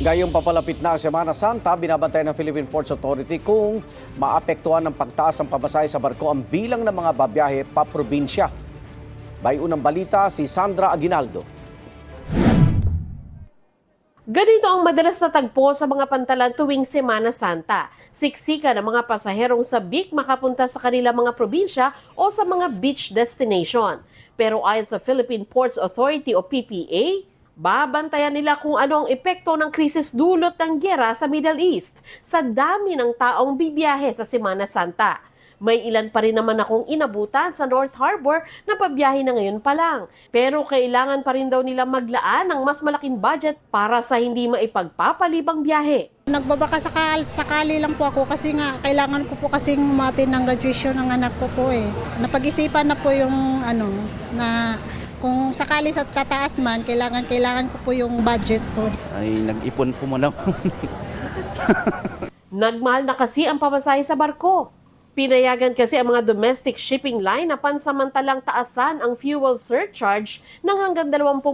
Ngayong papalapit na ang Semana Santa, binabantayan ng Philippine Ports Authority kung maapektuhan ng pagtaas ng pamasahe sa barko ang bilang ng mga babiyahe pa probinsya. May unang balita si Sandra Aguinaldo. Ganito ang madalas na tagpo sa mga pantalan tuwing Semana Santa. Siksika ng mga pasaherong sabik makapunta sa kanilang mga probinsya o sa mga beach destination. Pero ayon sa Philippine Ports Authority o PPA, babantayan nila kung ano ang epekto ng krisis dulot ng giyera sa Middle East sa dami ng taong bibiyahe sa Semana Santa. May ilan pa rin naman akong inabutan sa North Harbor na pabiyahe na ngayon pa lang. Pero kailangan pa rin daw nila maglaan ng mas malaking budget para sa hindi maipagpapalibang biyahe. Nagbabaka sakali lang po ako kasi nga kailangan ko po kasing umatin ng graduation ng anak ko po eh. Napag-isipan na po yung na kung sakali sa tataas man, kailangan ko po yung budget po. Ay, nag-ipon po muna. Nagmahal na kasi ang pamasahe sa barko. Pinayagan kasi ang mga domestic shipping line na pansamantalang taasan ang fuel surcharge ng hanggang 20%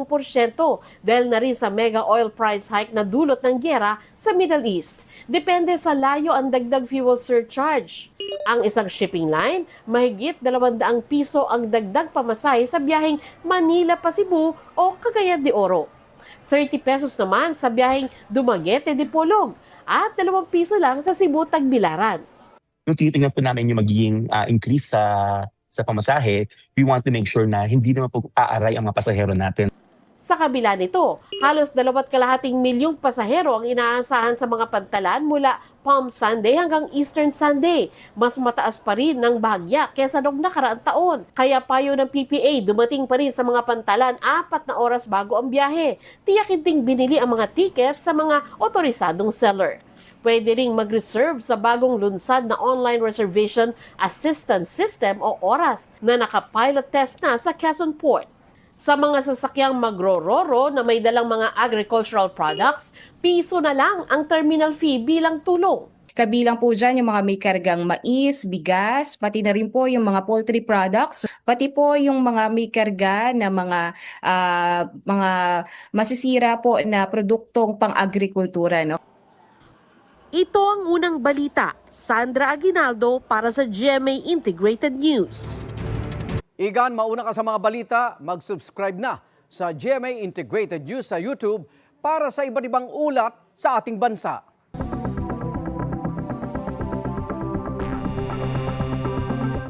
dahil na rin sa mega oil price hike na dulot ng giyera sa Middle East. Depende sa layo ang dagdag fuel surcharge. Ang isang shipping line, mahigit 200 piso ang dagdag pamasahe sa biyaheng Manila pa Cebu o Cagayan de Oro. 30 pesos naman sa biyaheng Dumaguete de Polog at 2 piso lang sa Cebu Tagbilaran. Nung tinitingnan po namin yung magiging increase sa pamasahe, we want to make sure na hindi naman po aaray ang mga pasahero natin. Sa kabila nito, halos 2.2 milyong pasahero ang inaasahan sa mga pantalan mula Palm Sunday hanggang Eastern Sunday. Mas mataas pa rin ng bahagya kesa noong nakaraang taon. Kaya payo ng PPA, dumating pa rin sa mga pantalan 4 na oras bago ang biyahe. Tiyakin ding binili ang mga ticket sa mga otorisadong seller. Pwede ring mag-reserve sa bagong lunsad na online reservation assistance system o ORAS na nakapilot test na sa Quezon Port. Sa mga sasakyang magro-roro na may dalang mga agricultural products, piso na lang ang terminal fee bilang tulong. Kabilang po dyan yung mga may kargang mais, bigas, pati na rin po yung mga poultry products, pati po yung mga may karga na mga masisira po na produktong pang-agrikultura. No? Ito ang unang balita. Sandra Aguinaldo para sa GMA Integrated News. Igan, mauna ka sa mga balita, mag-subscribe na sa GMA Integrated News sa YouTube para sa iba't ibang ulat sa ating bansa.